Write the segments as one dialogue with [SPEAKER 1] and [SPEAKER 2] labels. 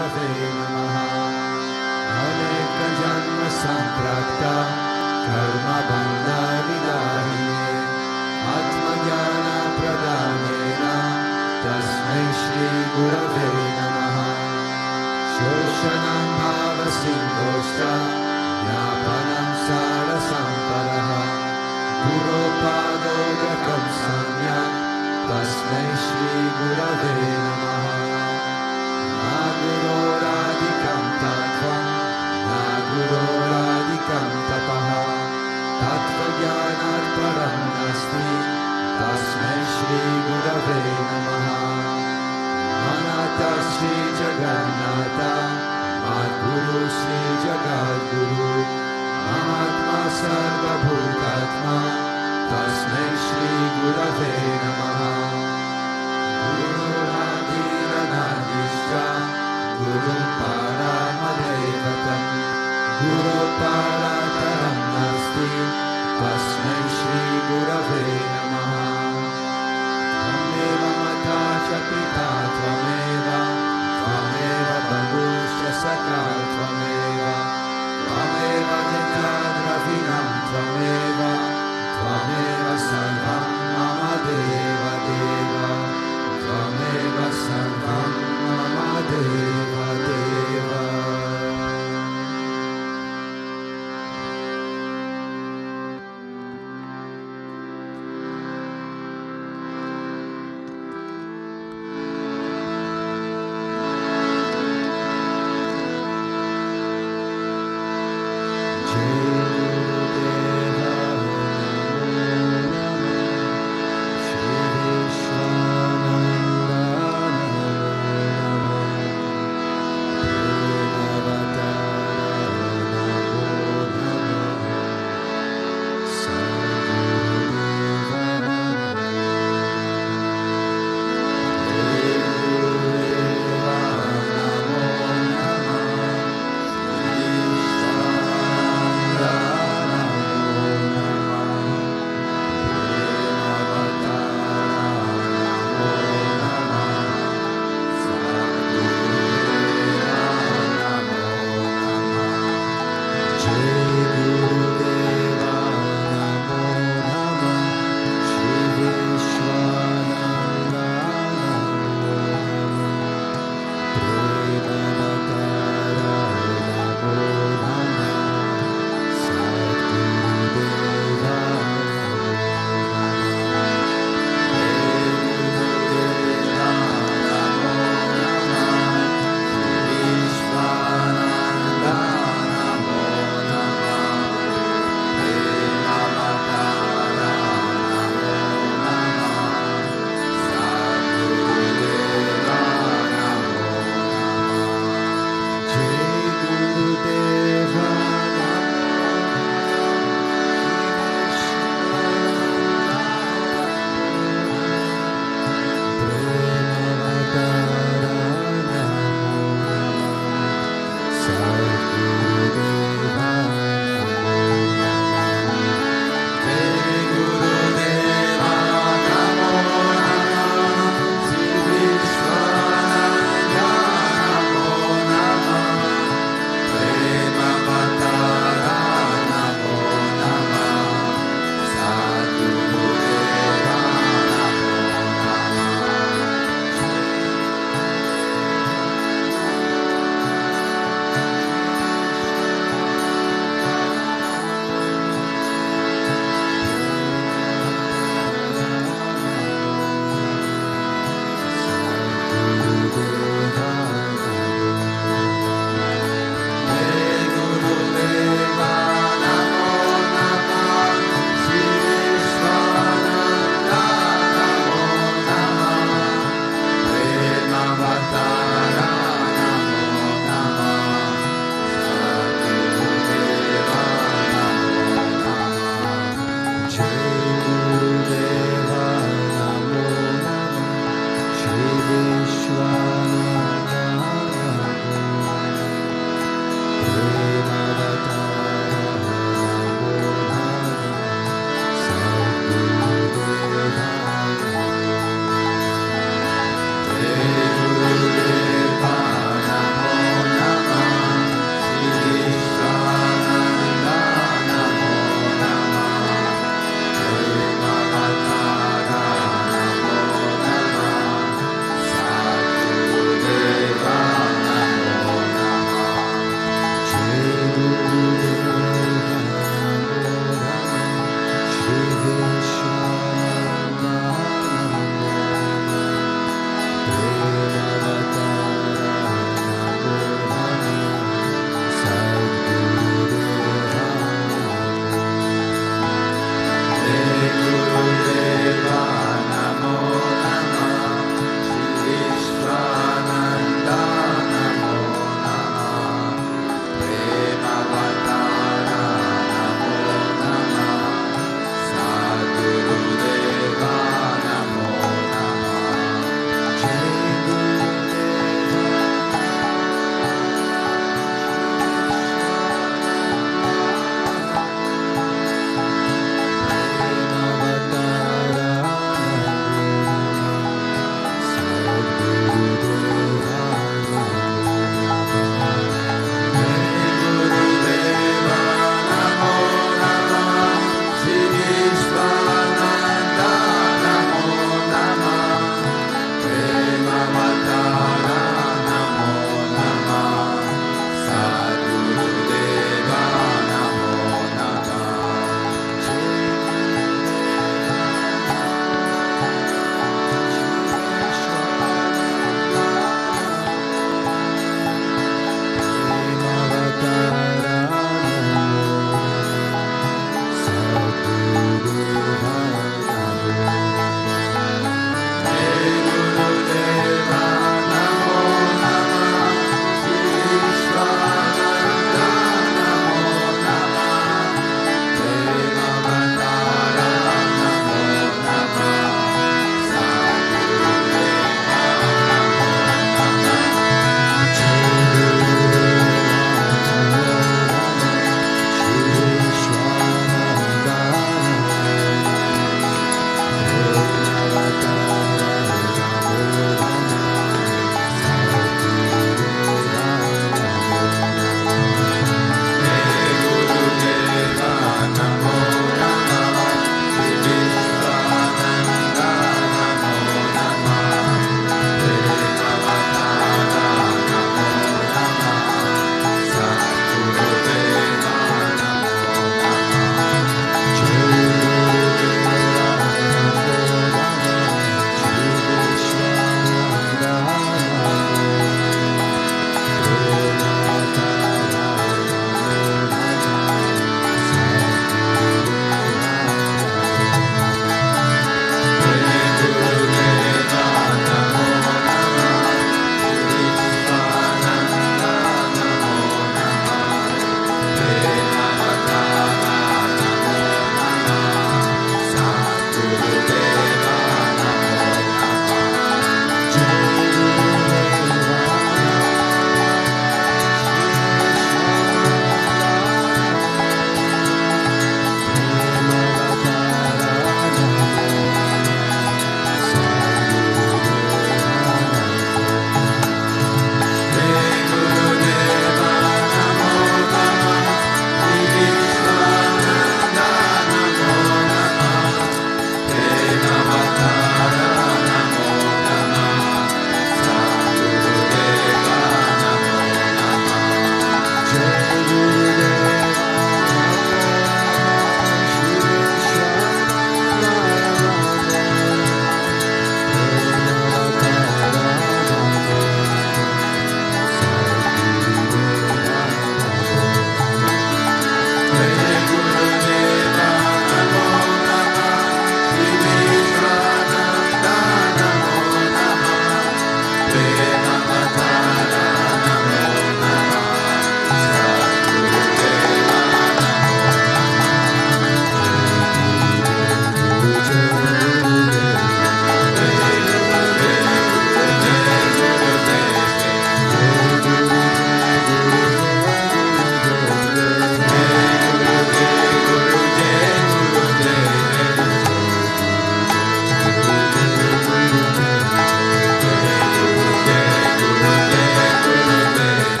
[SPEAKER 1] Gurave Namaha. Aneka Janma Samprapta Karma Bandha Vidahine Atma Jnana Pradhanena Tasmai Shri Gurave Namaha. Shoshanam Bhava Sindhoshta Yapanam Sara Samparaha Guru Pado Dakam Samyak Tasmai Shri Gurave Namaha. Na Guru Radhikam Tattvam Na Guru Radhikam Tapaha Tattva Jnanat Param Nasti Tasmai Shri Gurave Namaha. Anata Shri Jagannatha Madguru Shri Jagadguru Mahatma Sarva Bhutatma Tasmai Shri Gurave Namaha. Guru Nadira Nadishta Guru Paramadevatam Guru Parataram Nasti Tasmai Shri Gurave Namaha. Tvameva Mata Cha Pita Tvameva Tvameva Bandhuscha Sakha Tvameva Tvameva Nitya Dravinam Tvameva Tvameva Sarvam Mama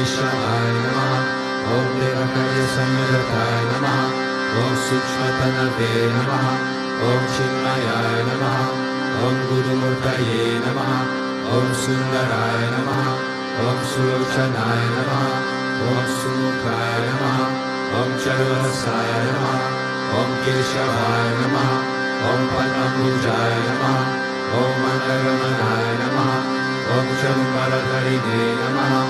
[SPEAKER 1] Keshavaya Namaha, Om Devakaya Samyataya Namaha, Om Sukshmatanave Namaha, Om Chinmayaya Namaha, Om Gurumurtaye Namaha, Om Sundaraya Namaha, Om Sulochanaya Namaha, Om Sumukhaya Namaha, Om Charvasaya Namaha, Om Keshavaya Namaha, Om Padmabhujaya Namaha, Om Mandaramanaya Namaha, Om Chambaradharine Namaha,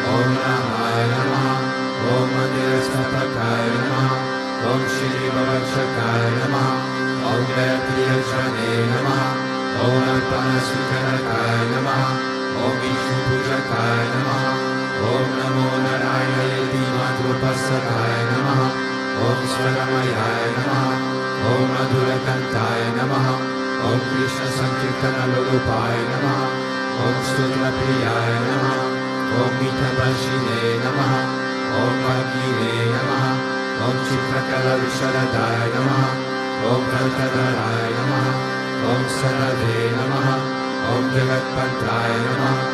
[SPEAKER 1] Om Ramaya Namaha, Om Mandirastapakaya Namaha, Om Shri Bhavakshakaya Namaha, Om Gayatriyajane Namaha, Om Alpanasvikarakaya Namaha, Om Vishnu Pujakaya Namaha, Om Namo Narayayati Madhurupasakaya Namaha, Om Swaramayaya Namaha, Om Madhurakantaya Namaha, Om Krishna Sankirtana Lolupaya Namaha, Om Stotra Priyaya Namaha, Om Mithabhashine Namaha, Om Bhagine Namaha, Om Chitrakala Visharadaya Namaha, Om Kaltadaraya Namaha, Om Sarave Namaha, Om Jagatpantraya Namaha,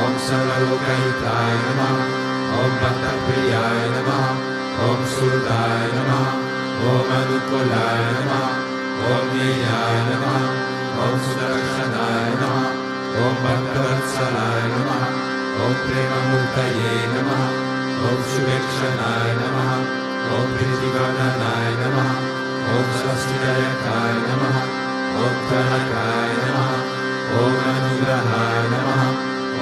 [SPEAKER 1] Om Sarvalokahitaya Namaha, Om Bhaktapriyaya Namaha, Om Surdaya Namaha, Om Anukulaya Namaha, Om Niyaya Namaha, Om Sudarshanaya Namaha, Om Bhaktavatsalaya Namaha, Om Premamurtaye Namaha, Om Shuvekshanaya Namaha, Om Pritivarnanaya Namaha, Om Swastikayakaya Namaha, Om Tanakaya Namaha, Om Anugrahaya Namaha,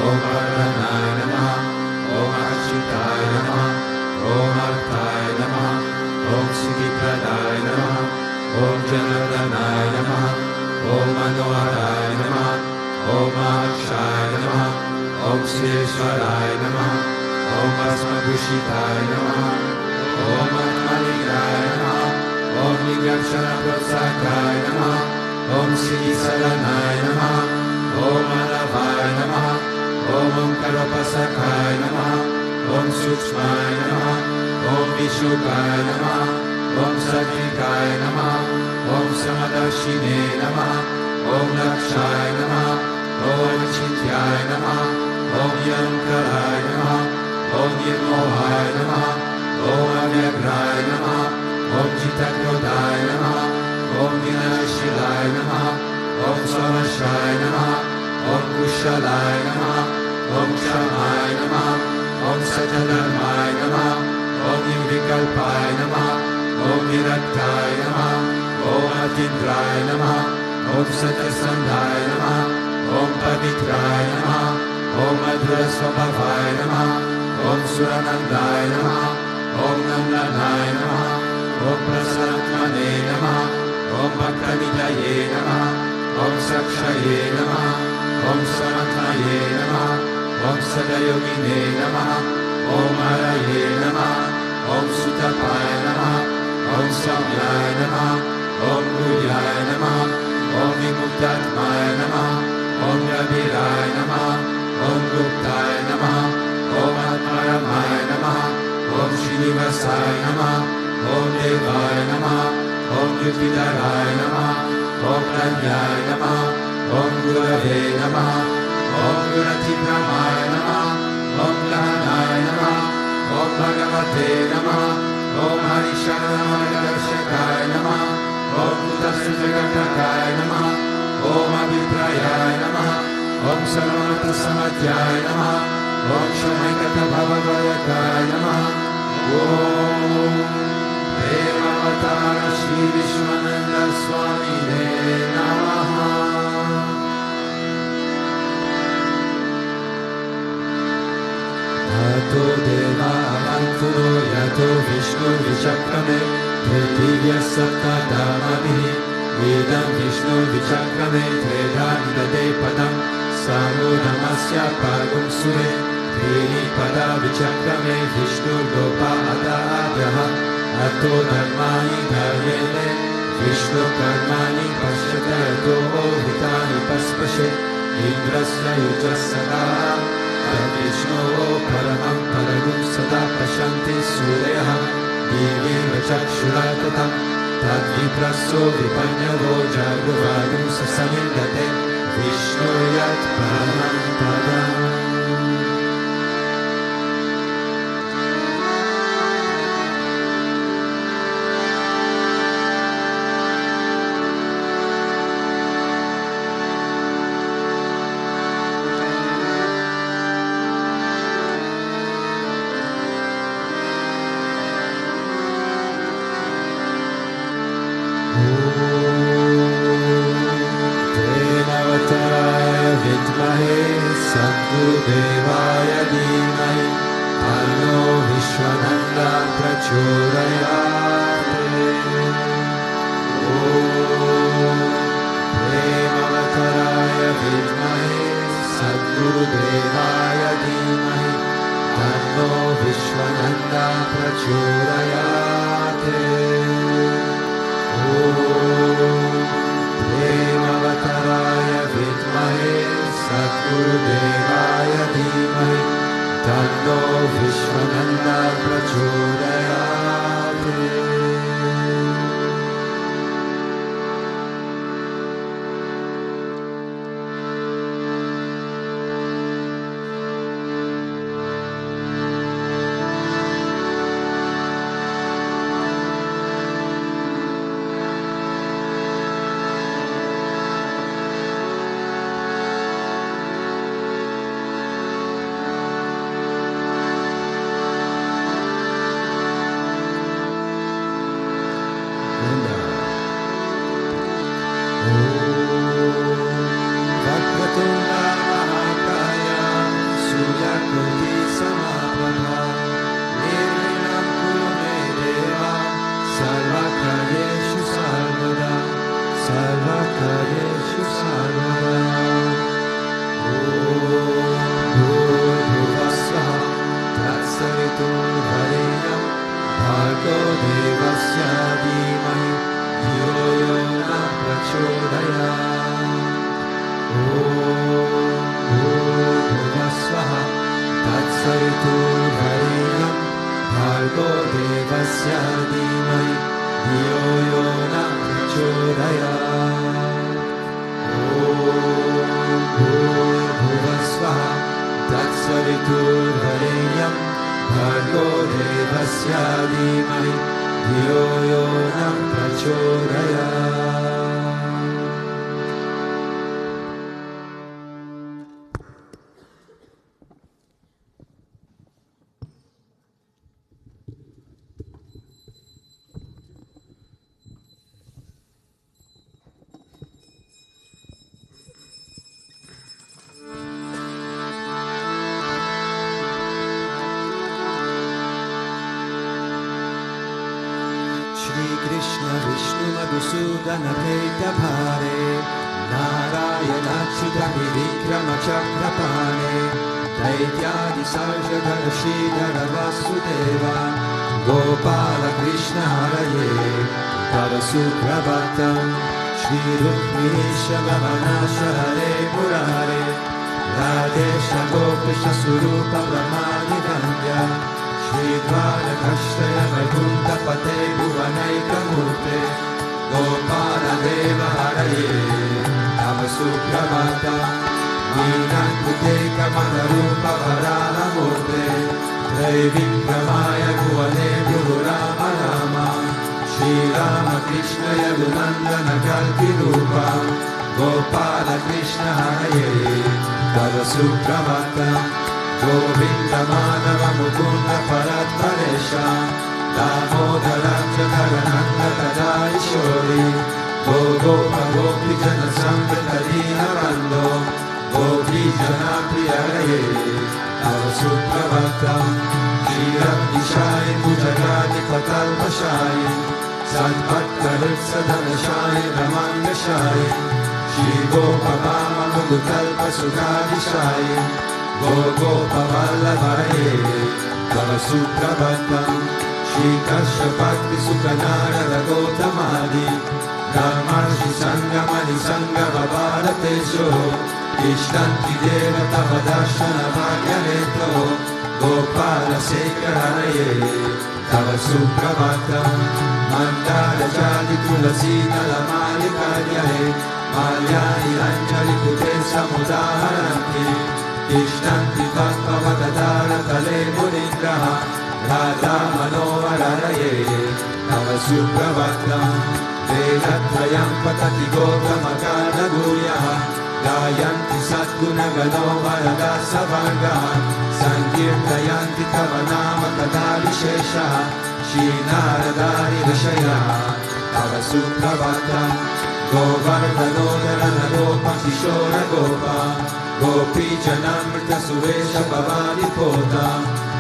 [SPEAKER 1] Om Vardhanaya Namaha, Om Akshitaya Namaha, Om Arthaya Namaha, Om Siddhipradaya Namaha, Om Janardhanaya Namaha, Om Manoharaya Namaha, Om Akshaya Namaha, Om Sireshwaraya Namaha, Om Asmabhushitaya Namaha, Om Atmanigraya Namaha, Om Nigakshana Pratsakaya Namaha, Om Sri Sadanaya Namaha, Om Alavaya Namaha, Om Omkarapasakaya Namaha, Om Sukshmaya Namaha, Om Vishukaya Namaha, Om Satvikaya Namaha, Om Samadashine Namaha, Om Lakshaya Namaha, Om Chityaya Namaha, Om Yankaraya Namaha, Om Nirmohaya Namaha, Om Avyagraya Namaha, Om Chitakrodaya Namaha, Om Vinashilaya Namaha, Om Samashaya Namaha, Om Kushalaya Namaha, Om Shamaya Namaha, Om Satadharmaya Namaha, Om Yurikalpaya Namaha, Om Viraktaya Namaha, Om Atindraya Namaha, Om Satyasandhaya Namaha, Om Pavitraya Namaha, Om Madhurasvabhavaya Namaha, Om Suranandaya Namaha, Om Nandanaya Namaha, Om Prasanatmane Namaha, Om Bhaktamidaye Namaha, Om Sakshaye Namaha, Om Samatmaye Namaha, Om Sadayogine Namaha, Om Araye Namaha, Om Sutapaya Namaha, Om Samyaya Namaha, Om Guriyaya Namaha, Om Vimuktatmaya Namaha, Om Rabiraya Namaha, Om Guptaya Namaha, Om Atmaramaya Namaha, Om Srinivasaya Namaha, Om Devaya Namaha, Om Yutidaraya Namaha, Om Pranyaya Namaha, Om Gurave Namaha, Om Guratipramaya Namaha, Om Lahanaya Namaha, Om Bhagavate Namaha, Om Harisharanamargashakaya Namaha, Om Kutasyajagatrakaya Namaha, Om Abhiprayaya Namaha, Om Sarvamata Samatyaya Namaha, Om Shamaikata Bhavavayakaya Namaha, Om Devavatara Sri Vishwananda Swami Namaha. Ato Deva Avanturo Yato Vishnu Vichakrame Tritiya Sattadamavihi Vedam Vishnu Vichakrame Tredhanidade Padam Samudamasya Pargum Sure Trini Pada Vichakrame Vishnu Gopa Adadyaha Ato Dharmani Dharyene Vishnu Karmani Pashyate Ato Hitani Paspashe Indrasya Yujasada Vishnu Paramam Paragum Sada Pashanti Suryaha Divi Chakshuratatam Tad Vipraso Vipanyavo Jagavagum Sasamindate Vishnu Yat Paramam Padam प्रचोदयात् प्रेमवतराय विद्महे सद्गुरुदेवाय धीमहि तन्नो विश्वनन्दा प्रचोदयात् प्रेमवतराय विद्महे सद्गुरुदेवाय धीमहि तन्नो विश्वनन्दा प्रचोदयात्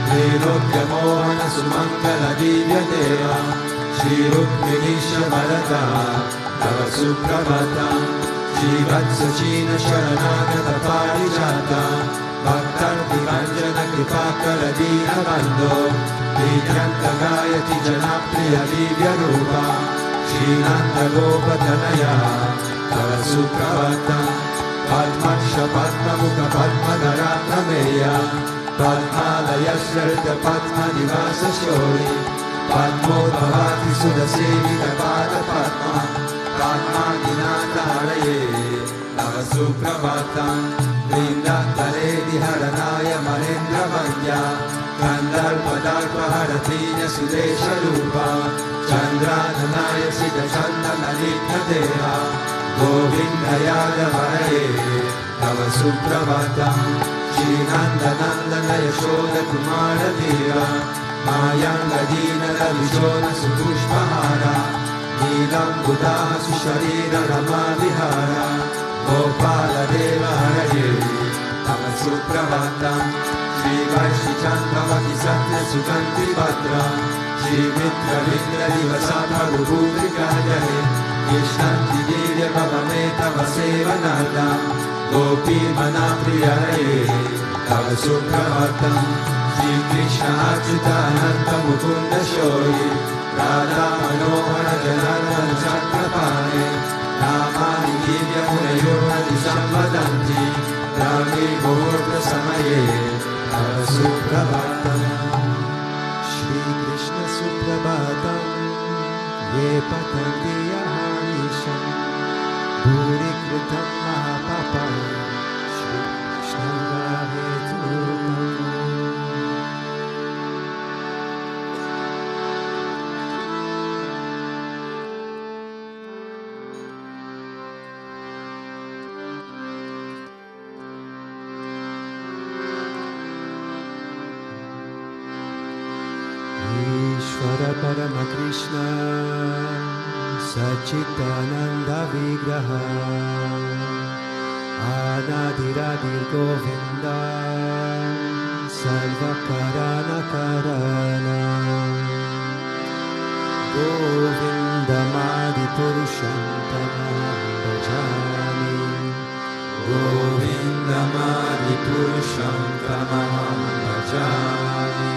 [SPEAKER 1] Trilokyamohana Sumangala Divya Deva Shri Rukminisha Varada Tava Suprabhata Shri Vatsachina Sharanagata Parijata Bhaktarti Kanjana Kripakara Dina Bando Vidyanta Gayati Janapriya Divya Rupa Shri Nanda Gopatanaya Tava Suprabhata Padmaksha Padmamukha Padmadara Nameya Padmalaya Shrita Padma Nivasa Shori Padmodhavati Sudasevita Pada Padma Padma Dinata Haraye Tava Suprabhatam Vrinda Taredi Haranaya Marendra Vanya Kandalpa Dalpa Haratinya Sudesha Rupa Chandrananaya Sita Chanda Lalitna Deha Govinda Yadava Haraye Tava Suprabhatam Shri Nanda Nandana Yashoda Kumara Deva Mayanga Dina Ravishona Supushpahara Nilam Buddha Susharira Rama Vihara Gopala Deva Haraye Tava Suprabhatam Shri Vaishi Chandravati Satya Suganti Bhadra Shri Mitra Vindra Divasata Rubhutrika Jahe Yeshtanti Divya Bhavameta Vaseva Nada Gopi Manapriya Hare Tava Suprabhatam Shri Krishna Achyuta Ananta Mukunda Shori Radha Manohara Janardana Chakrapane Namani Divya Gunayona Dishamvadanti Rami Muhurta Samaye Tava Suprabhatam Shri Krishna Suprabhatam Ye Patanti Yahanisham Bhuri Kritam Mahapapam Shri Krishna Gahetutam Ishvara Parama Krishna Sachitananda Vigraha Anadiradir Govinda Sarva Karana Karana Govinda Madi Purusham Tamaham Bhajami Govinda Madi Purusham Tamaham Bhajami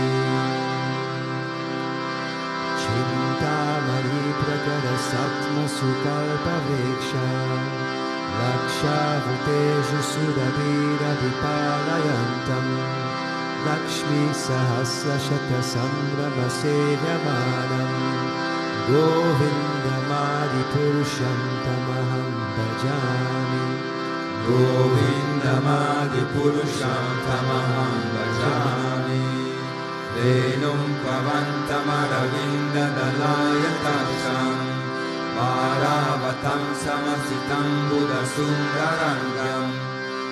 [SPEAKER 1] Chintamani Pragara Satma Sukalpa Vriksha Lakshaviteju Sudabira Vipalayantam Lakshmi Sahasra Shata Sambrama Sevyamanam Govinda Madi Purusham Tamaham Bhajami Govinda Madi Purusham Tamaham Bhajami Venum Kavantamaravinda Dalaya Tarsham Varavatam Samasitam Buddha Sundarangam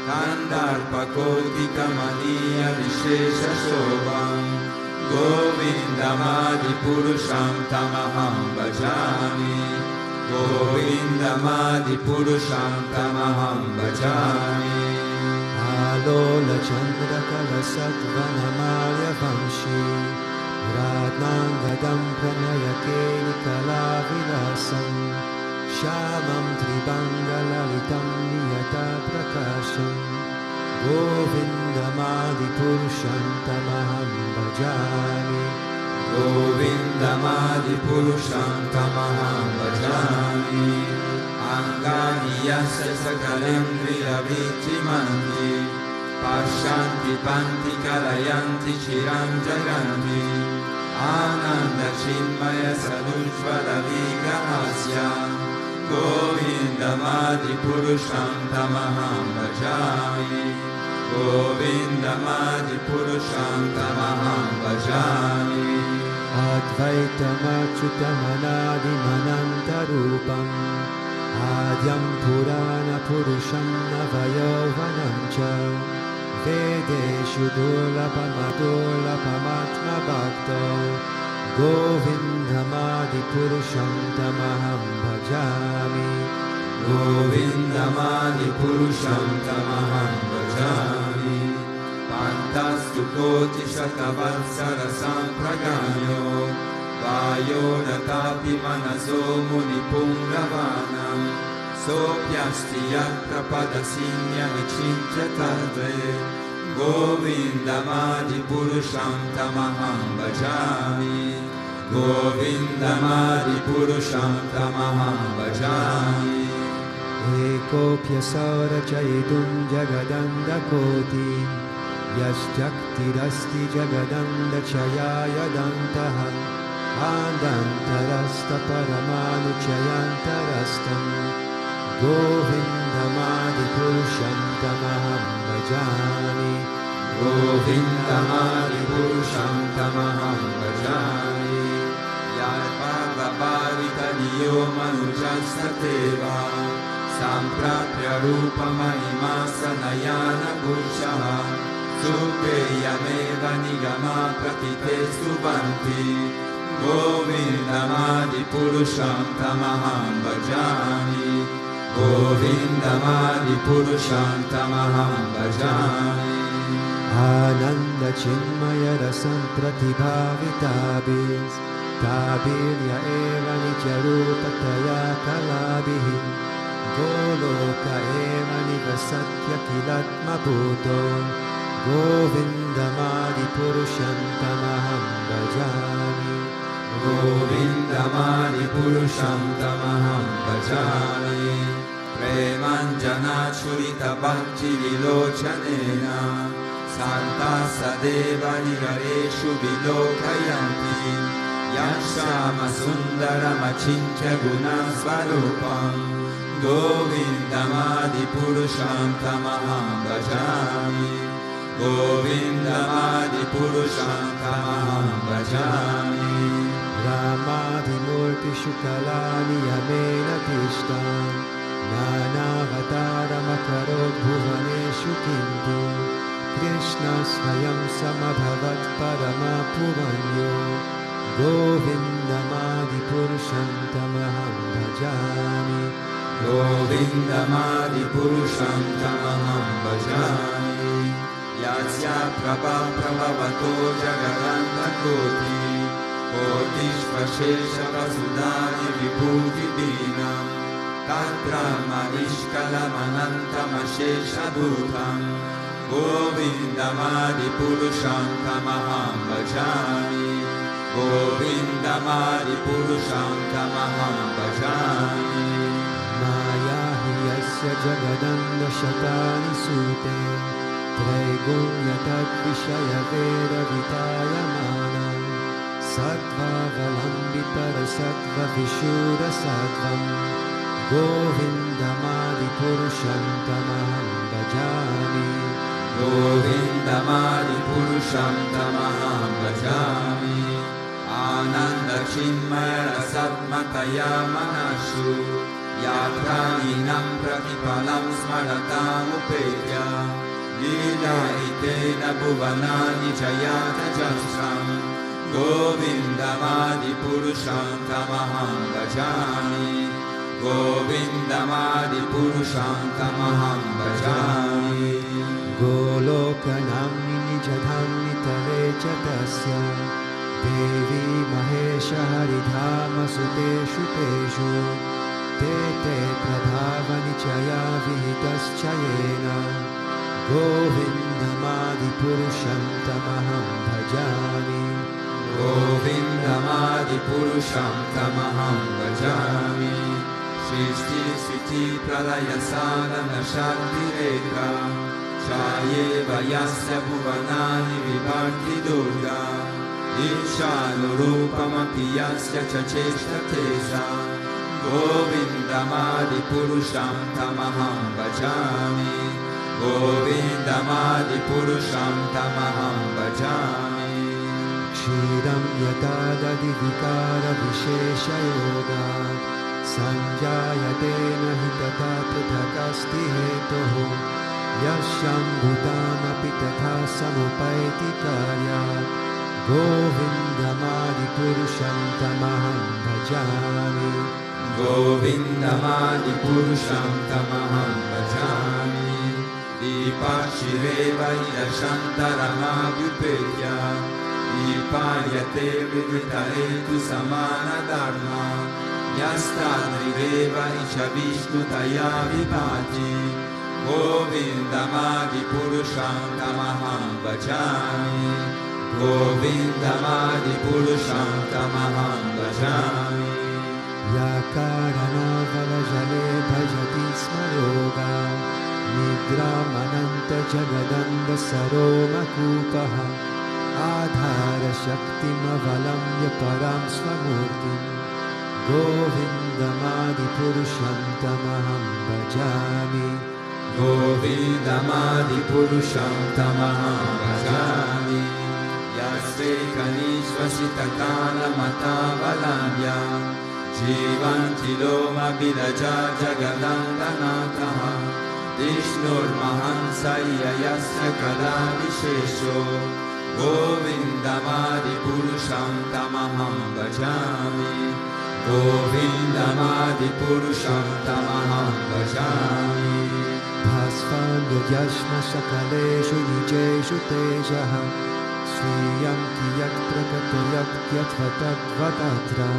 [SPEAKER 1] Kandarpakotika Maniya Vishesha Shobham Govinda Madi Purusham Tamaham Bhajami Govinda Madi Purusham Tamaham Bhajami Alola Chandra Kala Sattvanamaya Vamshi Radnangadam Pranaya Keli Kala Vilasam Shamam Tribangala Niyata Prakasham Govinda Madi Purusham Tamaham Bhajami Govinda Madi Purusham Tamaham Bhajami Angani Yasya Sakalendriya Vichimanti Pashanti Panti Kalayanti Chiram Jaganti Ananda Chinmaya Sadujvala Vigrahasya Govinda Madi Purusham Tamaham Bhajami Govinda Madi Purusham Tamaham Bhajami Advaitam Achyutam Anadim Anantarupam Adyam Purana Purusham Navayovanam Cha Vedeshu Durlabhamatma Bhakta Govinda Madi Purusham Tamaham Bhajami Govinda Madi Purusham Tamaham Bhajami
[SPEAKER 2] Mantastu koti shatavatsara sampraganyo Vayo natapi manaso munipumravanam Sopyasti yatra padasinya vichincha tadve Govindamadi purusham tamaham bhajami Govindamadi purusham tamaham bhajami
[SPEAKER 1] Ekopya saura chayidum jagadanda koti Yashjaktirasti jagadanda chayaya dantaha Adantarasta paramanu chayantarastam Govindamadi purusham tamaham bhajami
[SPEAKER 2] Govindamadi purusham tamaham bhajami Yarpagabharita niyo manujasthateva Samprapya rupa mahimasa nayana bhushaha Supreyameva nigama pratite subanti Govindamadi purusham tamaham bhajami Govindamadi purusham tamaham bhajami
[SPEAKER 1] Ananda chinmaya rasam pratibhavitabis Tabirya eva nityarupataya kalabhihi Goloka eva nivasatya kilatma bhuto Govindamadi purusham tamaham bhajami
[SPEAKER 2] Govindamadi purusham tamaham bhajami Premanjana churita bhakti vilochanena Santa sadeva nirareshu vilokayanti Yashama sundaramachincha gunasvarupam Govindamadi purusham tamaham bhajami Govindamadi purusham tamaham bhajami
[SPEAKER 1] Ramadhimurti shukalani yamena tishtam Nanavataram bhuvaneshu kintu Krishna svayam samabhavat paramapuvanyo Govindamadi purusham tamaham bhajami
[SPEAKER 2] Govindamadi purusham tamaham bhajami Yasya prabha prabhavato jagadanta koti Kotishvashesha vasudani vibhuti dinam Tatra manishkalamanantamashesha bhutam Govindamadi purusham tamaham bhajami Govindamadi purusham tamaham bhajami
[SPEAKER 1] Maya hi yasya jagadanda shatani sute Traigunya tat vishaya vera vitayamana Sattva valambitara sattva vishura sattvam Govindamadi purusham tamaham bhajami
[SPEAKER 2] Govindamadi purusham tamaham bhajami Ananda chinmaya rasatmataya manashu Yatraninam pratipalam smaratam upetya Lila itena bhuvanani jayata jasram Govindamadi purusham tamaham bhajami Govindamadi purusham tamaham bhajami
[SPEAKER 1] Golokanamni nijadhamni tale chatasya Devi mahesha haridhama suteshu teshu Te te prabhavani chaya vihitaschayena Govindamadi purusham tamaham bhajami
[SPEAKER 2] Govindamadi purusham tamaham bhajami Shristi Switi Pralaya Sadhana Shakti Rekha Chayeva Yasya Bhuvanani Vibhakti Durga Ishanurupamapi Yasya Chacheshta Tesa Govindamadi purusham tamaham bhajami Govindamadi purusham tamaham bhajami
[SPEAKER 1] Kshiram yatadadi vikara vishesha yogat Sanjayate nahi tata prithakasti hetoho Yasham bhutamapi tatha samupaiti karyat Govindamadi purusham tamaham bhajami
[SPEAKER 2] Govindamadi purusham tamaham bhajami Dipashireva Yashantaramabhupetya Dipayate Viditaretu Samana Dharma Yastadrideva Isha Vishnutaya Vipati Govindamadi Purusham Tamaham Bhajami Govindamadi Purusham Tamaham Bhajami
[SPEAKER 1] Yakarana Valajale Bhajati Smayoga Nidramananta Jagadanda Saroma Kupaha Adhara Shaktim Avalamya Param Swamurtim Govindamadi Purusham Tamaham Bhajami
[SPEAKER 2] Govindamadi Purusham Tamaham Bhajami Yasve Kanishvasitakala Matavalamya Jivanti Loma Bilaja Jagadandanataha Vishnur Mahansaya Yasya Kala Vishesho Govindamadi Purusham Tamaham Bhajami Govindamadi Purusham Tamaham Bhajami
[SPEAKER 1] Bhasvanya Yashma Sakaleshu Nijeshu Tejaha Sriyam Kiyak Prakatoyak Yatvatadvatatra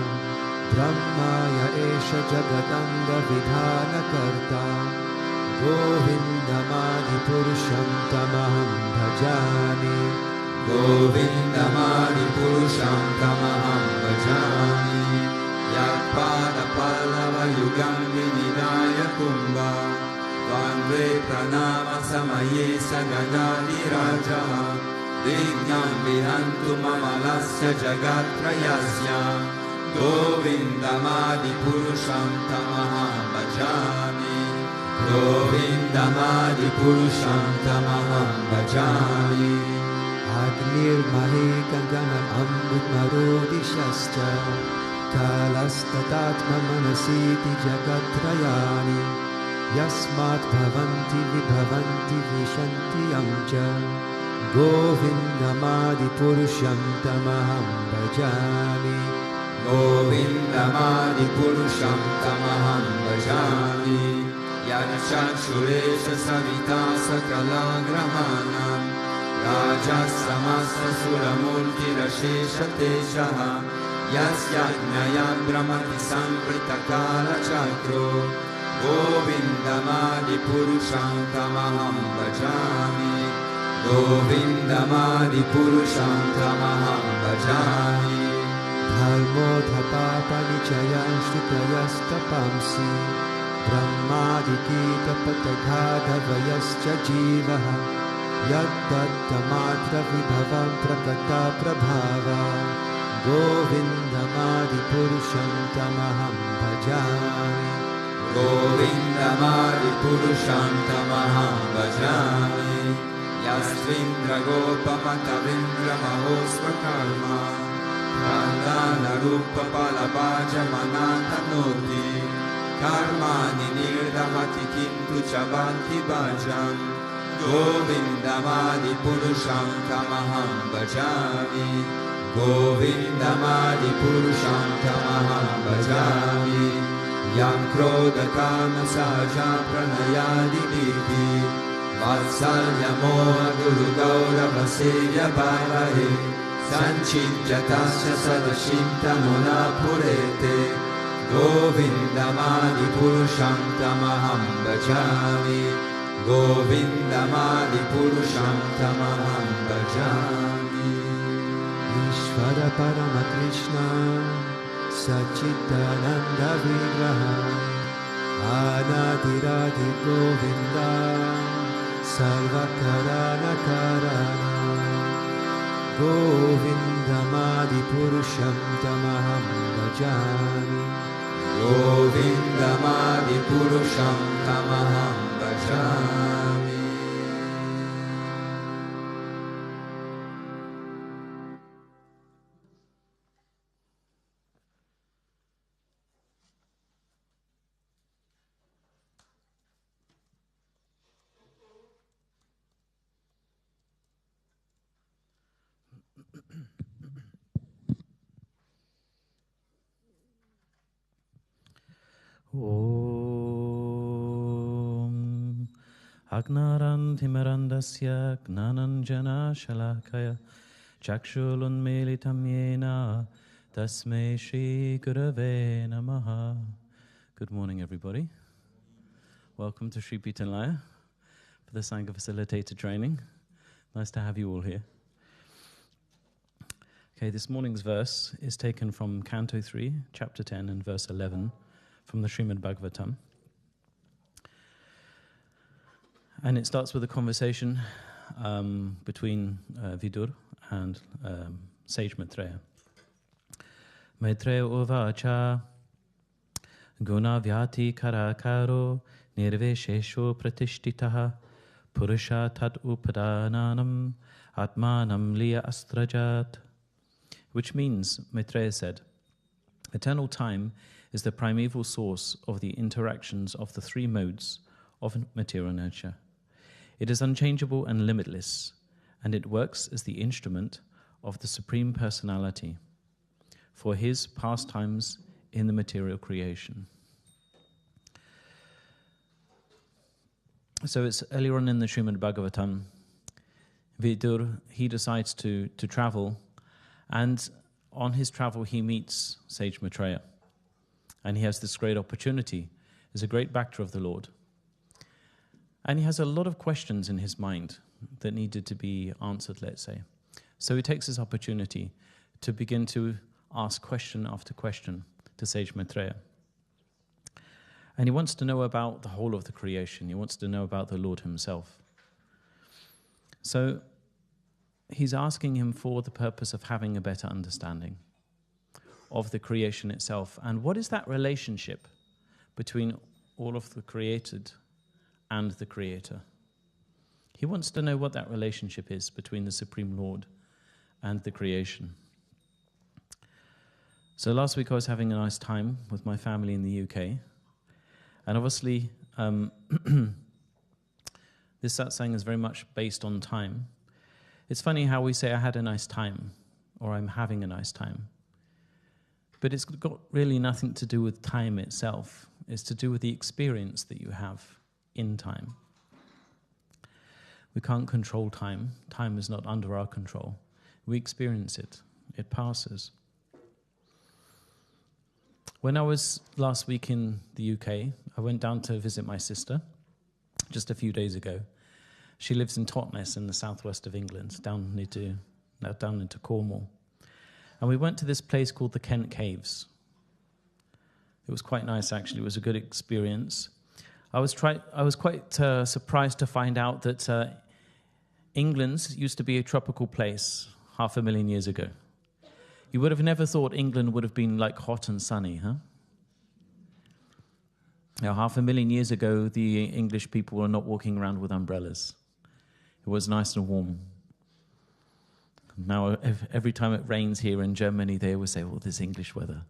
[SPEAKER 1] Brahmaya Esha Jagadanga Vidhana Karta Govindamadi Purusham Tamaham Bhajami
[SPEAKER 2] Govindamadi Purusham Tamaham Bhajami Yakpada Pallava Yugam Vinidaya Kumbha Vandre Pranama Samaye Sagadadi Raja Vignam Vihantu Mamalasya Jagatrayasya Govindamadi Purusham Tamaham Bhajami Govindamadi Purusham Tamaham Bhajami
[SPEAKER 1] Agnir Mahe Ganganam Amrit Marodi Shastra Kalastatatma Manasiti Jagatrayani Yasmat Bhavanti Vibhavanti Vishanti Amja Govindamadi Purusham Tamaham Bhajami
[SPEAKER 2] Govindamadi Purusham Tamaham Bhajami Yadashakshuresha Savita Sakala Grahanam Raja Samasta Suramurti Rashesha Teshaha Yasyajnayam Brahmati Sampritakala Chakro Govindamadi Purusham Tamaham Bhajami Govindamadi Purusham Tamaham Bhajami
[SPEAKER 1] Dharmodhapapa Nichayan Shrutayastapamsi Brahmadikita Patadhadavayascha Jivaha Yaddattamatra Vibhavam Prakata Prabhava Govindamadi Purusham Tamaham Bhajami
[SPEAKER 2] Govindamadi Purusham Tamaham Bhajami Yasvindra Gopamata Mahosva Karma Kandana Rupa Palabaja Manata Noti Karmani Nirdamati Kintu Chabanti Bhajam Govindamadi Purusham Tamaham Bhajami Govindamadi Purusham Tamaham Bhajami Yam Krodha Kama Saja Pranayadi Diti Vatsalya Moha Guru Gaurava Sevya Bhavahe Sanchityatasya Sadashinta Mona Purete Govindamadi Purusham Tamaham Bhajami Govindamadi Purusham Tamaham Bhajami
[SPEAKER 1] Ishvara Parama Krishna Sachitananda Vigraha Anadiradi Govinda Sarvakarana Karana Govindamadi Purusham Tamaham Bhajami
[SPEAKER 2] Govindamadi Purusham Tamaham Bhajami
[SPEAKER 3] Agnarantimarandasya gnananjana shalakaya chakshulunmilitam yena tasmai Shri Gurave Namaha. Good morning, everybody. Welcome to Sri Bhutabhrteshwarnath for the Sangha Facilitator Training. Nice to have you all here. Okay, this morning's verse is taken from Canto 3, Chapter 10 and verse 11 from the Srimad Bhagavatam. And it starts with a conversation between Vidur and sage Maitreya. Maitreya uvacha guna vyati karakaro nirveshesho pratishtitaha purusha tad upadananam atmanam liya astrajat. Which means, Maitreya said, eternal time is the primeval source of the interactions of the three modes of material nature. It is unchangeable and limitless, and it works as the instrument of the Supreme Personality for his pastimes in the material creation. So it's earlier on in the Srimad Bhagavatam, Vidur, he decides to travel, and on his travel he meets Sage Maitreya. And he has this great opportunity. He's a great Bhakta of the Lord. And he has a lot of questions in his mind that needed to be answered, let's say. So he takes this opportunity to begin to ask question after question to Sage Maitreya. And he wants to know about the whole of the creation. He wants to know about the Lord himself. So he's asking him for the purpose of having a better understanding of the creation itself. And what is that relationship between all of the created and the Creator? He wants to know what that relationship is between the Supreme Lord and the creation. So last week I was having a nice time with my family in the UK. And obviously, this satsang is very much based on time. It's funny how we say, I had a nice time, or I'm having a nice time. But it's got really nothing to do with time itself. It's to do with the experience that you have in time. We can't control time. Time is not under our control. We experience it. It passes. When I was last week in the UK, I went down to visit my sister just a few days ago. She lives in Totnes in the southwest of England, down into Cornwall. And we went to this place called the Kent Caves. It was quite nice, actually. It was a good experience. I was quite surprised to find out that England used to be a tropical place 500,000 years ago. You would have never thought England would have been like hot and sunny, huh? Now, 500,000 years ago, the English people were not walking around with umbrellas. It was nice and warm. Now, every time it rains here in Germany, they always say, "Oh, this English weather."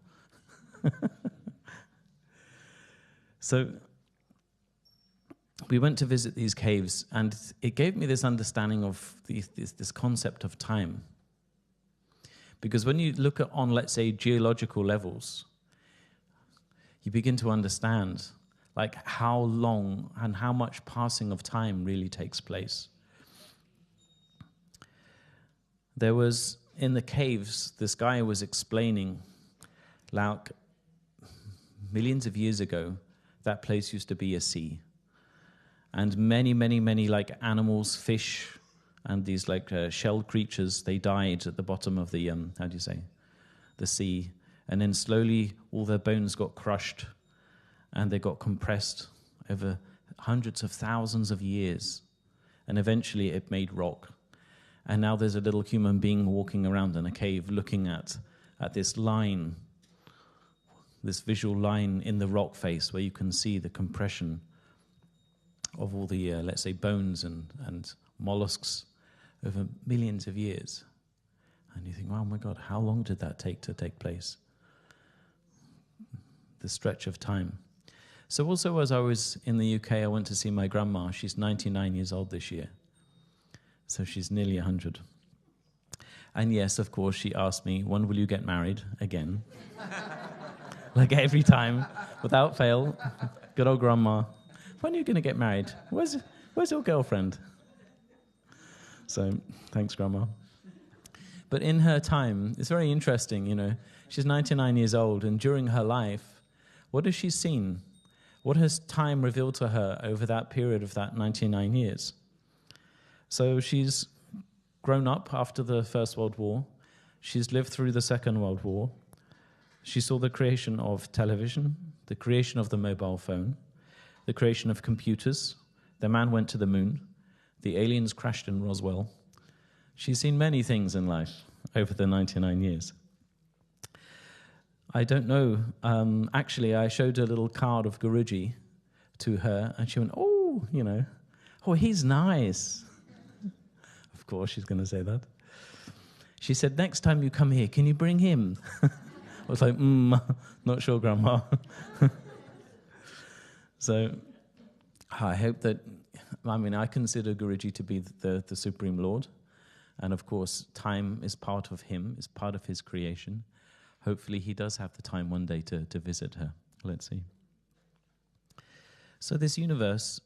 [SPEAKER 3] So we went to visit these caves, and it gave me this understanding of this concept of time. Because when you look on, let's say, geological levels, you begin to understand like how long and how much passing of time really takes place. There was, in the caves, this guy was explaining, like, millions of years ago, that place used to be a sea. And many, many, many, like, animals, fish, and these, like, shell creatures, they died at the bottom of the, the sea. And then slowly, all their bones got crushed, and they got compressed over hundreds of thousands of years. And eventually, it made rock. And now there's a little human being walking around in a cave looking at this line, this visual line in the rock face where you can see the compression of all the, let's say, bones and mollusks over millions of years. And you think, oh my God, how long did that take to take place? The stretch of time. So also as I was in the UK, I went to see my grandma. She's 99 years old this year. So she's nearly 100. And yes, of course, she asked me, when will you get married again? Like every time, without fail. Good old grandma. When are you going to get married? Where's your girlfriend? So, thanks, Grandma. But in her time, it's very interesting, you know. She's 99 years old, and during her life, what has she seen? What has time revealed to her over that period of that 99 years? So she's grown up after the First World War. She's lived through the Second World War. She saw the creation of television, the creation of the mobile phone, the creation of computers. The man went to the moon. The aliens crashed in Roswell. She's seen many things in life over the 99 years. I don't know. Actually, I showed a little card of Guruji to her, and she went, oh, you know, oh, he's nice. Of course, she's going to say that. She said, next time you come here, can you bring him? I was like, not sure, Grandma. So I hope that, I mean, I consider Guruji to be the Supreme Lord. And of course, time is part of him, is part of his creation. Hopefully he does have the time one day to visit her. Let's see. So this universe,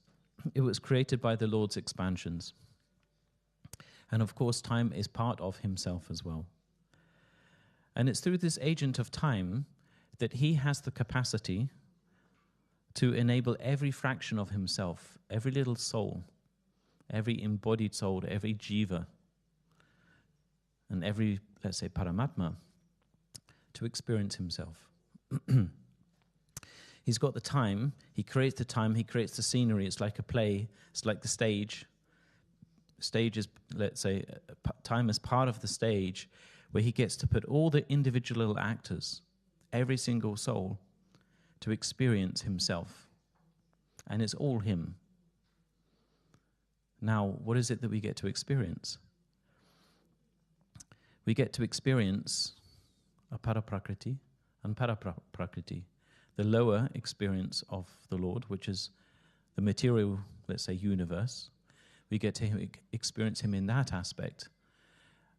[SPEAKER 3] it was created by the Lord's expansions. And of course, time is part of himself as well. And it's through this agent of time that he has the capacity to enable every fraction of himself, every little soul, every embodied soul, every jiva, and every, let's say, Paramatma, to experience himself. He's got the time, he creates the scenery. It's like a play, it's like the stage. Stage is, let's say, time is part of the stage where he gets to put all the individual little actors, every single soul, to experience himself. And it's all him. Now, what is it that we get to experience? We get to experience Aparaprakriti and Paraprakriti, the lower experience of the Lord, which is the material, let's say, universe. We get to experience him in that aspect,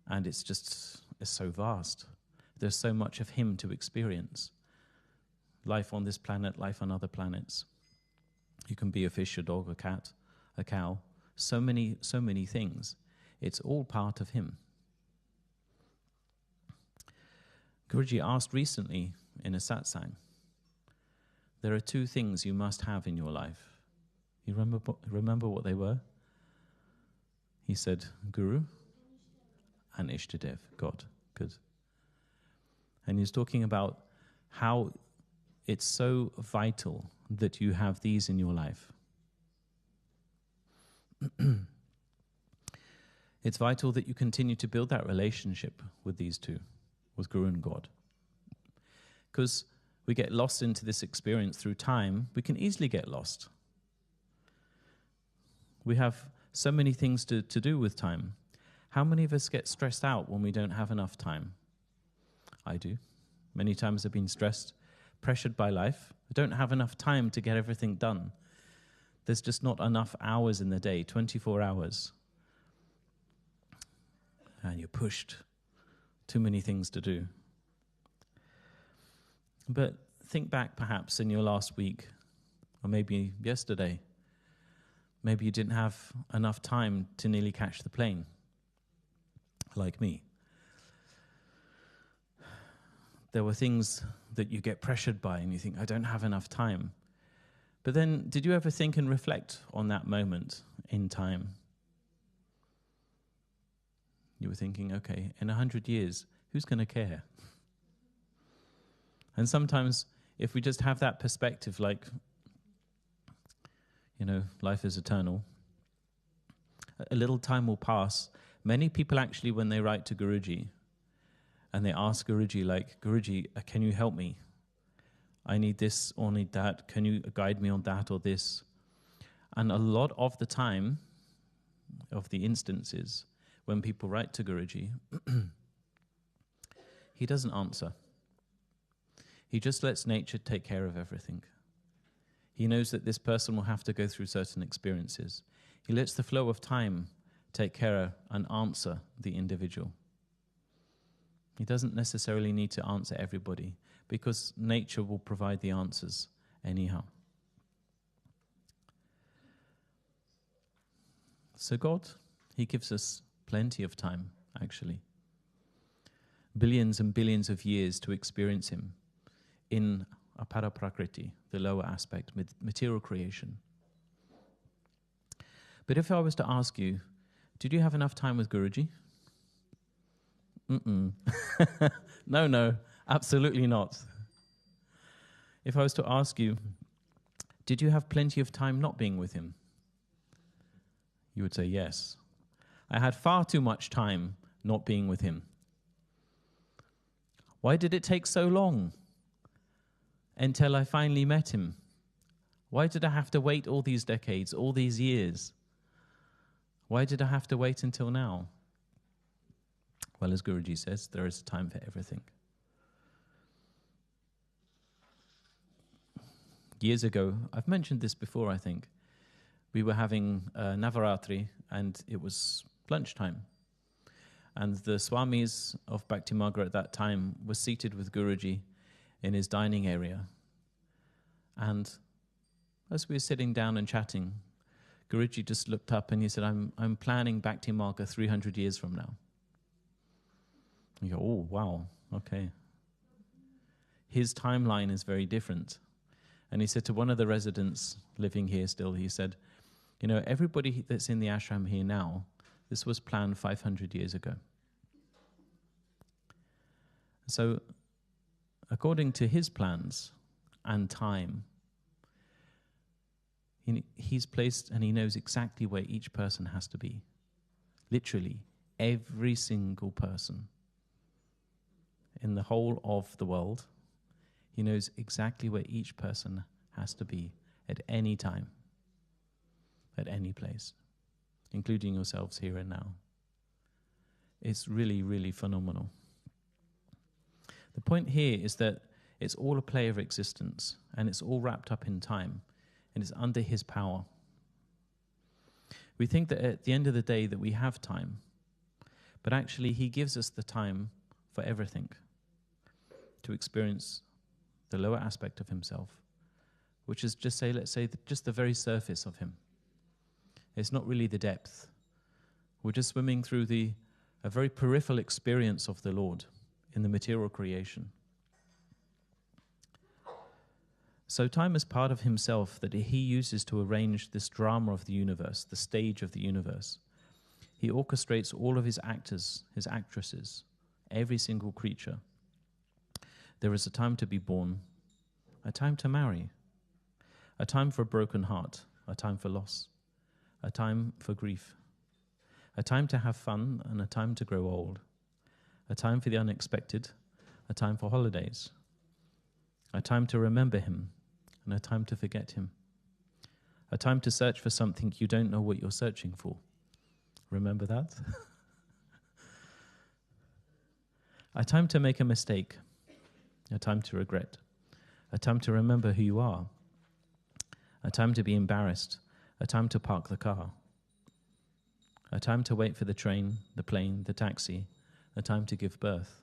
[SPEAKER 3] and it's so vast. There's so much of him to experience. Life on this planet, life on other planets. You can be a fish, a dog, a cat, a cow. So many things. It's all part of him. Guruji asked recently in a satsang, there are two things you must have in your life. You remember what they were? He said, Guru and Ishtadev, God. Good. And he's talking about how it's so vital that you have these in your life. It's vital that you continue to build that relationship with these two, with Guru and God. Because we get lost into this experience through time, we can easily get lost. We have so many things to do with time. How many of us get stressed out when we don't have enough time? I do. Many times I've been stressed, pressured by life. I don't have enough time to get everything done. There's just not enough hours in the day, 24 hours. And you're pushed. Too many things to do. But think back perhaps in your last week, or maybe yesterday. Maybe you didn't have enough time to nearly catch the plane, like me. There were things that you get pressured by and you think, I don't have enough time. But then, did you ever think and reflect on that moment in time? You were thinking, okay, in 100 years, who's going to care? And sometimes, if we just have that perspective, like, you know, life is eternal, a little time will pass. Many people actually, when they write to Guruji, and they ask Guruji, like, Guruji, can you help me? I need this or need that. Can you guide me on that or this? And a lot of the time, of the instances, when people write to Guruji, he doesn't answer. He just lets nature take care of everything. He knows that this person will have to go through certain experiences. He lets the flow of time take care and answer the individual. He doesn't necessarily need to answer everybody because nature will provide the answers anyhow. So God, he gives us plenty of time, actually. Billions and billions of years to experience him in apara prakriti, the lower aspect, material creation. But if I was to ask you, did you have enough time with Guruji? No, absolutely not. If I was to ask you, did you have plenty of time not being with him? You would say yes. I had far too much time not being with him. Why did it take so long until I finally met him? Why did I have to wait all these decades, all these years? Why did I have to wait until now? Well, as Guruji says, there is a time for everything. Years ago, I've mentioned this before, I think, we were having Navaratri and it was lunchtime. And the Swamis of Bhakti Marga at that time were seated with Guruji in his dining area. And as we were sitting down and chatting, Guruji just looked up and he said, I'm planning Bhakti Marga 300 years from now. You go, oh, wow, okay. His timeline is very different. And he said to one of the residents living here still, he said, you know, everybody that's in the ashram here now, this was planned 500 years ago. So, according to his plans and time, he's placed and he knows exactly where each person has to be. Literally, every single person in the whole of the world, he knows exactly where each person has to be at any time, at any place, including yourselves here and now. It's really, really phenomenal. The point here is that it's all a play of existence, and it's all wrapped up in time, and it's under his power. We think that at the end of the day that we have time, but actually he gives us the time for everything, to experience the lower aspect of himself, which is just say, let's say, just the very surface of him. It's not really the depth. We're just swimming through a very peripheral experience of the Lord in the material creation. So time is part of himself that he uses to arrange this drama of the universe, the stage of the universe. He orchestrates all of his actors, his actresses, every single creature. There is a time to be born, a time to marry, a time for a broken heart, a time for loss, a time for grief, a time to have fun and a time to grow old, a time for the unexpected, a time for holidays, a time to remember him and a time to forget him, a time to search for something you don't know what you're searching for. Remember that? A time to make a mistake, a time to regret, a time to remember who you are, a time to be embarrassed, a time to park the car, a time to wait for the train, the plane, the taxi, a time to give birth,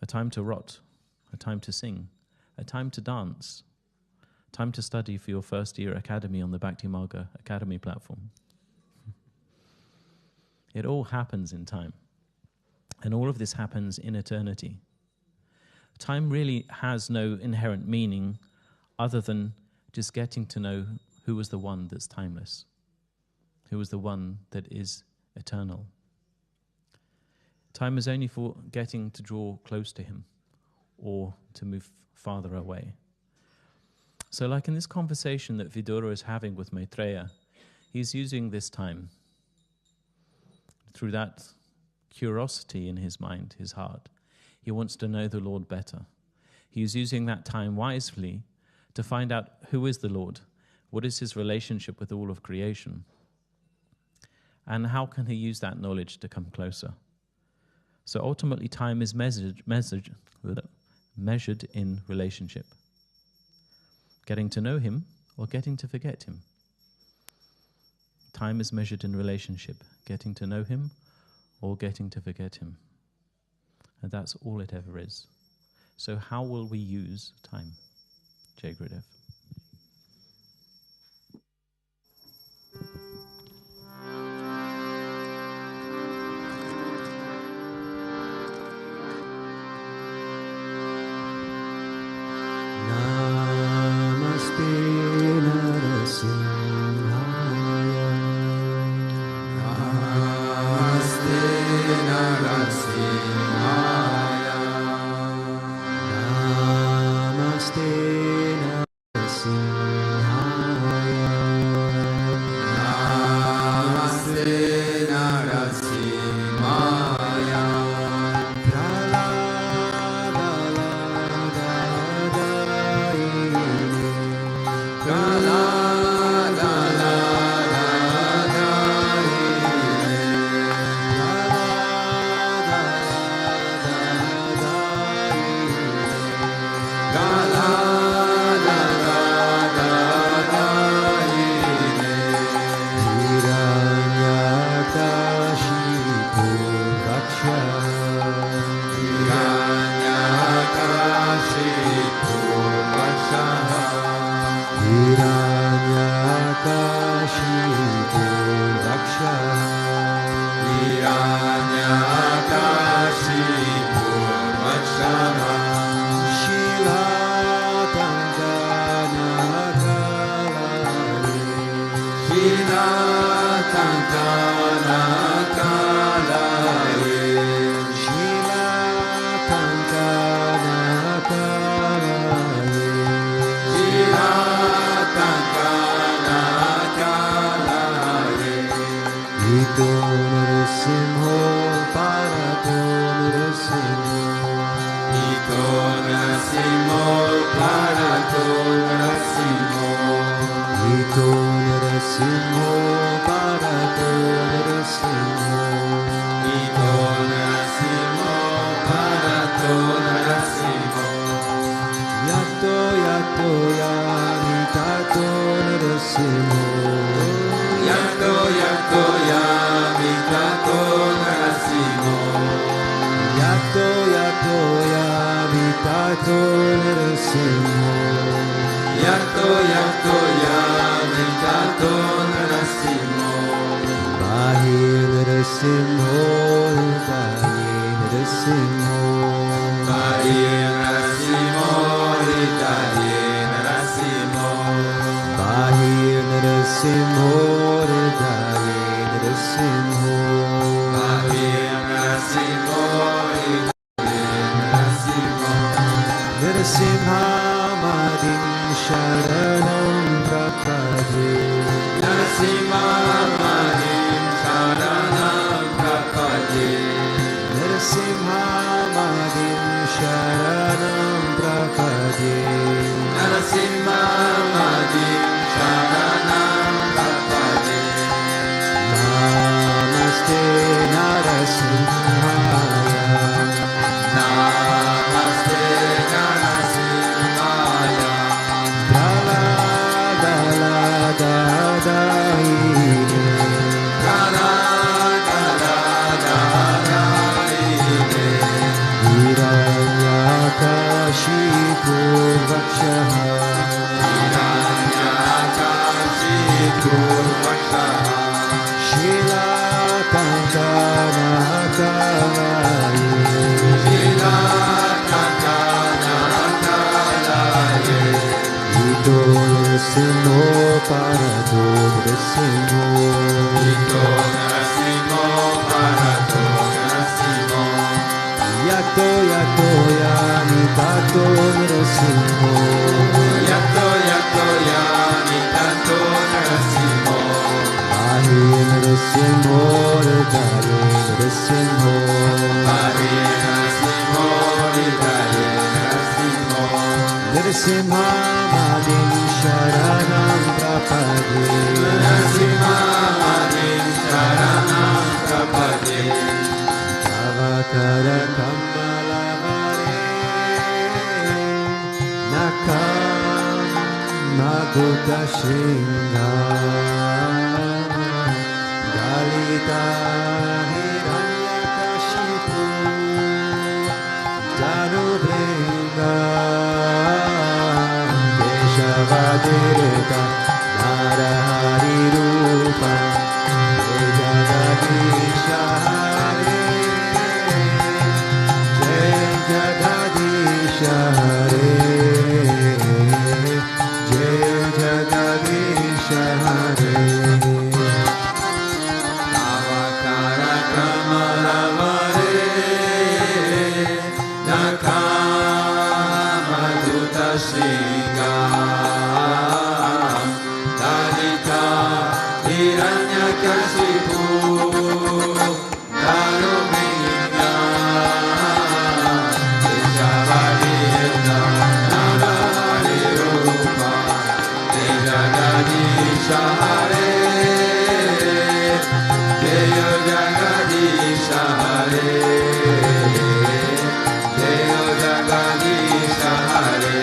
[SPEAKER 3] a time to rot, a time to sing, a time to dance, time to study for your first year academy on the Bhakti Marga Academy platform. It all happens in time. And all of this happens in eternity. Time really has no inherent meaning other than just getting to know who is the one that's timeless, who is the one that is eternal. Time is only for getting to draw close to him or to move farther away. So like in this conversation that Vidura is having with Maitreya, he's using this time through that curiosity in his mind, his heart. He wants to know the Lord better. He's using that time wisely to find out who is the Lord, what is his relationship with all of creation, and how can he use that knowledge to come closer. So ultimately time is measured in relationship. Getting to know him or getting to forget him. Time is measured in relationship, getting to know him or getting to forget him. And that's all it ever is. So how will we use time? Jai Gurudev.
[SPEAKER 2] Narasimho, Bharato Narasimho.
[SPEAKER 1] Ito Narasimho, Bharato Narasimho.
[SPEAKER 2] Ito Narasimho, Bharato Narasimho.
[SPEAKER 1] Yato Yato Yamitato Narasimho.
[SPEAKER 2] Yato Yato Yamitato Narasimho.
[SPEAKER 1] Yato Yato Yamitato Narasimho.
[SPEAKER 2] Yato Yato Yamitato Narasimho.
[SPEAKER 1] Bahir Narasimho, Hridaye Narasimho.
[SPEAKER 2] Bahir Narasimho, Hridaye Narasimho.
[SPEAKER 1] Bahir Narasimho, Hridaye Narasimho.
[SPEAKER 2] Bahir Narasimho, Hridaye Narasimho.
[SPEAKER 1] Narasimha Madim Sharanam Prapade.
[SPEAKER 2] Narasimha Madim Sharanam Prapade.
[SPEAKER 1] Narasimha Madim Sharanam Prapade.
[SPEAKER 2] Narasimha Madim Sharanam Prapade.
[SPEAKER 1] Namaste Narasimhaya.
[SPEAKER 2] Namaste Narasimhaya.
[SPEAKER 1] Dala Dala Dadaine.
[SPEAKER 2] Dala Dala Dadaine.
[SPEAKER 1] Hiranyakashipu Vakshaha.
[SPEAKER 2] Hiranyakashipu Vakshaha.
[SPEAKER 1] Shilakankanakalaye.
[SPEAKER 2] Shilakankanakalaye.
[SPEAKER 1] Ito Narasimho, Bharato Narasimho.
[SPEAKER 2] Ito Narasimho, Bharato Narasimho.
[SPEAKER 1] Yato Yato Yamitato Narasimho.
[SPEAKER 2] Yato Yato Yamitato Narasimho.
[SPEAKER 1] Bahir Narasimho, Hridaye Narasimho.
[SPEAKER 2] Bahir Narasimho, Hridaye Narasimho.
[SPEAKER 1] Narasimha Madim Sharanam Prapade.
[SPEAKER 2] Narasimha Madim Sharanam Prapade.
[SPEAKER 1] Avakara Kamalavare Nakam Maguta Shringa Dalita Hiranyakashipu Tanubringa Keshavadurga Narahari Rupa Jagadisha Hare Jai Jagadisha Hare Jai Jagadisha Hare.
[SPEAKER 2] Avakara Kamalavare Nakamaduta Shringa Dalita Hiranyakashipu Darumina Keshavadina Narahari Rupa Jagadisha Hare Jaya Jagadisha Hare Jaya Jagadisha Hare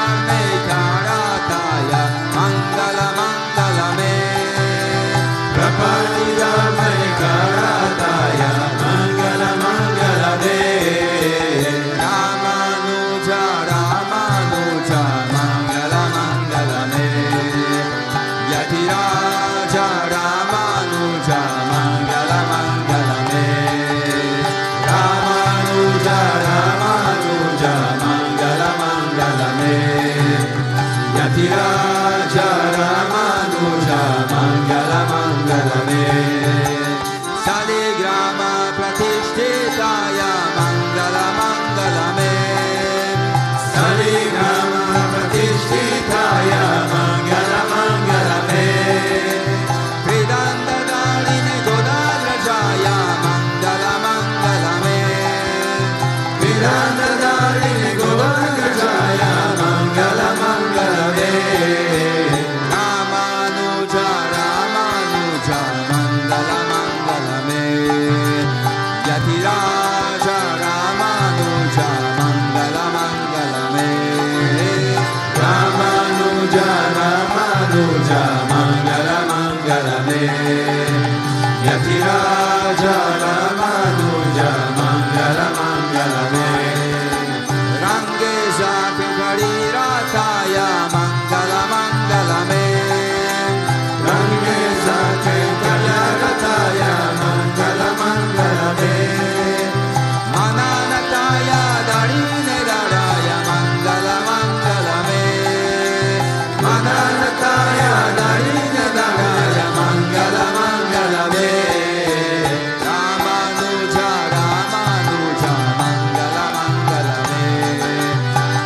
[SPEAKER 2] Dharmekarataya Mangala Mangala Me Prapati Dharmekarataya Mangala Mangala Me Ramanuja Ramanuja Mangala Mangala Me Yatiraja Ramanuja Mangala Mangala Me Ramanuja Ramanuja Mangala Mangala Me Yatiraja Ramanuja Mangala Mangala Me Saligrama Pratishtitaya Mangala Mangala Me Saligrama Pratishtitaya Mangala Mangala Me Pridanda Daline Godadrajaya Mangala Mangala Me Pridanda Daline Godadrajaya Mangala Mangala Me Ramanuja Ramanuja Mangala Mangala Me Yatiraja Ramanuja Mangala Mangala Me Ramanuja Ramanuja Mangala Mangala Me Yatiraja Ramanuja Mangala Mangala Me Rangesa Karirataya Mangala Mangala Me Rangesa Karirataya Mangala Mangala Me Mananataya Darine Daraya Mangala Mangala Me Mananataya Darine Daraya Mangala Mangala Me Ramanuja Ramanuja Mangala Mangala Me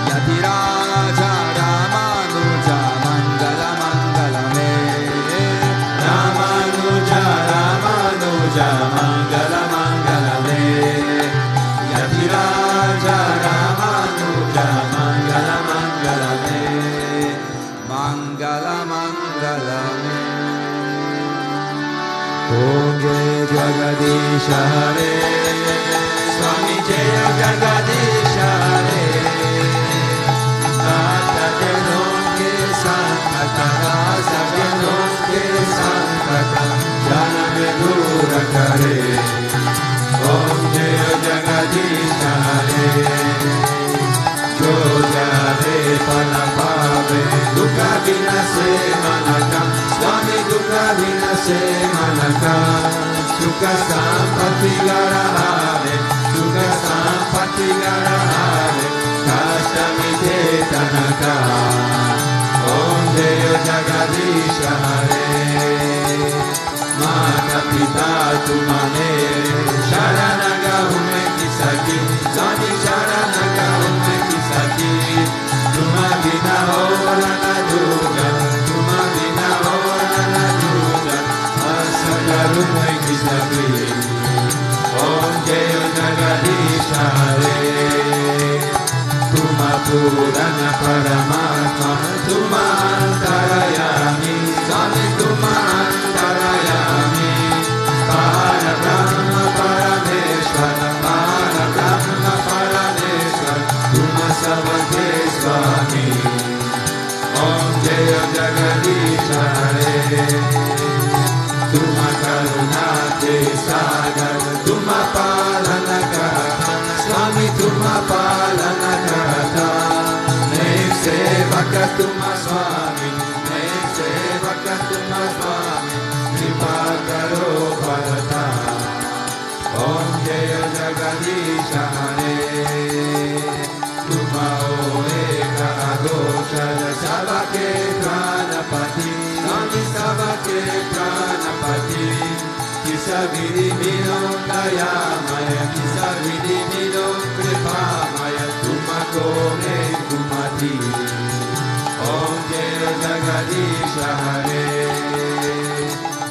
[SPEAKER 2] Yatiraja Ramanuja Mangala Mangala Me Ramanuja Ramanuja Mangala Mangala Me Yatiraja Ramanuja Mangala Mangala Me Mangala Mangala Me Om Jaya Jagadisha Hare Swami Jaya Jagadisha Hare Tata Janon Ke Sankata Rasa Janon Ke Sankata Jana Me Dura Kare Om Jaya Jagadisha Hare Jo Jare Palapave Dukha Vinase Manaka Swami Dukha Vinase Manaka Sukha Sampati Garahare Sukha Sampati Garahare Kashta Mite Tanaka Om Jaya Jagadisha Hare Mata Pita Tumane Sharanaga Hume Kisaki Swami Sharanaga Hume Kisaki Tuma Vina Ora Na Duja Tuma Vina Ora Na Duja Asaka Hume Kisaki Om Jaya Jagadisha Hare Tuma Purana Paramatma Tuma Antarayami Swami Tuma Antarayami Para Brahma Parameshwara Para Brahma Parameshwara Tuma Savate Swami Om Jaya Jagadisha Hare Tuma Karunate Sagar Tuma Palana Karata Swami Tuma Palana Karata Nek Sevaka Tuma Swami Nek Sevaka Tuma Swami Kripa Karo Bharata Om Jaya Jagadisha Hare Tuma Oeka Agoshara Sabake Pranapati Swami Sabake Pranapati Kisa Vidi Mino Dayamaya Kisa Vidi Mino Kripamaya Tuma Kone Kumati Om Jaya Jagadisha Hare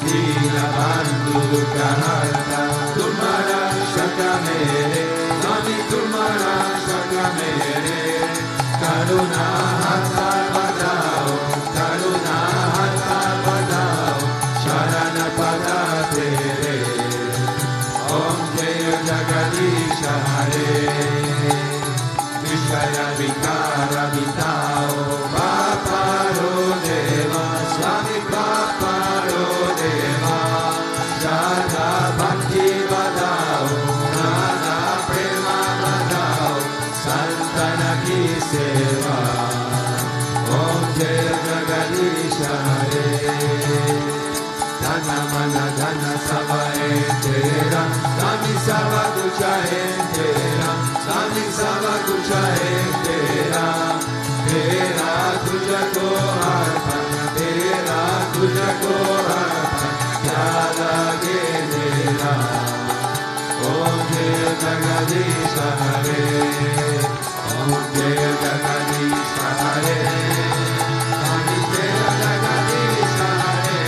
[SPEAKER 2] Dina Bandhu Kaharta Tumara Shaka Mere Swami Tumara Shaka Mere Karuna Hata Badao Karuna Hata Badao Sharana Pada Tere Om Jaya Jagadisha Hare Vishaya Vikara Vitao Jagadisha Hare. Dhana Mana Dhana Savae Tera, Sami Sava Kucha Tera, Sami Sava Kucha Tera, Tera Tuja Ko Arpan, Tera Tuja Ko Arpan, Yada Genera, Om Jai Jagadisha Hare, Om Jai Jagadisha Hare, Om Jai Jagadisha Hare,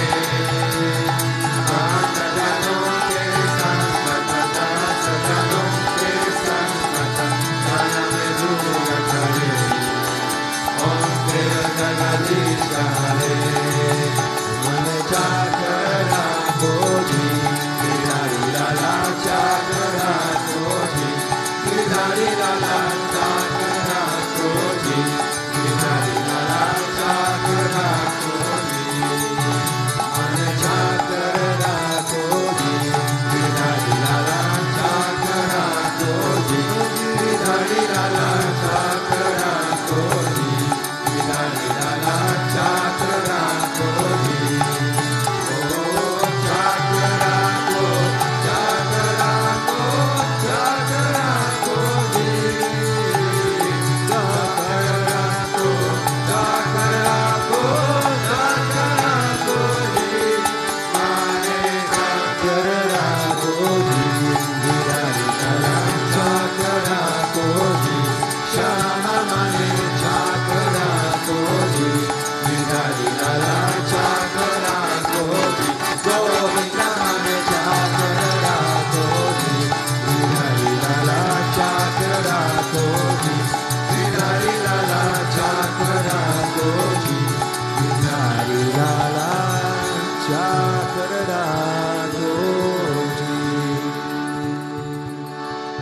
[SPEAKER 2] Satadano Ke Sanskata, Satadano Ke Sanskata, Saname Durga Hare, Om Jai Jagadisha Hare, Mane Chakra Koji, Vidari Lala Chakra Koji, Vidari Lala Chakra Koji, Vidari Lala Chakra Koji, Mane Chakra Koji, Vidari Lala Chakra Koji, Vidari Lala Chakra Koji, Vidari Lala Chakra Koji.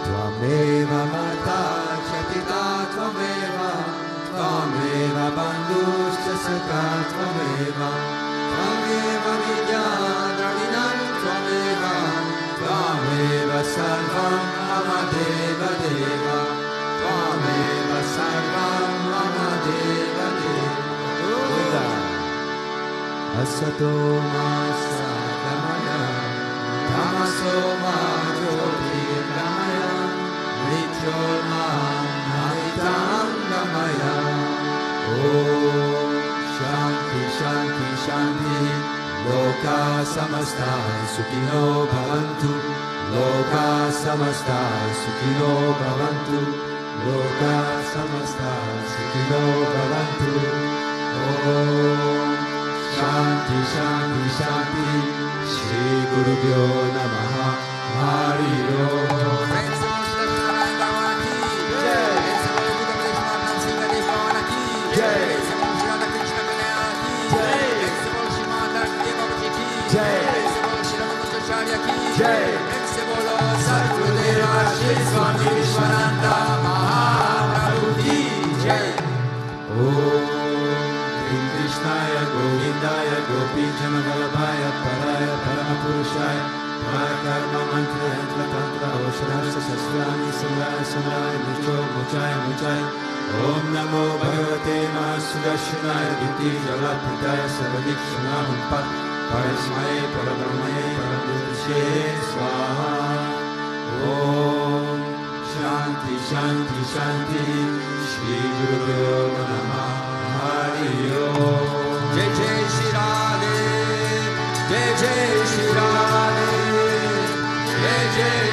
[SPEAKER 2] Tvameva Mata Chatita Tvameva, Tvameva Bandhuscha Saka Tvameva, Tvameva Vidya Dravinam Tvameva, Tvameva Sarvam Mama Deva Deva, Tvameva Sarvam Mama Deva Deva. Asato Ma Sadamaya, Tamaso Ma Jyotirgamaya, Nityomam Haritangramaya. Om Shanti Shanti Shanti, Loka Samasta Sukhino Bhavantu, Loka Samasta Sukhino Bhavantu, Loka Samasta Sukhino Bhavantu. Om Shanti Shanti Shanti, Shri Guru Pyo Namaha, Hari Om. Satgurudeva Sri Swami Vishwananda Mahaprabhu ki Jai. Om Krishnaya Govindaya Gopi Janavallabhaya Paraya Paramapurushaya Parakarma Mantra Yantra Tantra Oshrashta Sastrani Samraya Samraya Mucho Muchaya Muchaya. Om Namo Bhagavate Mahasudashanaya Diti Jalatpitaya Sarvadikshunahum Pat Parasmaye Parabrahmaye Paramudashe Swaha. Om Shanti Shanti Shanti, Shri Guru Pyo Namaha, Hari Om. Jai Jai Shri Radhe, Jai Jai Shri Radhe, Jai Jai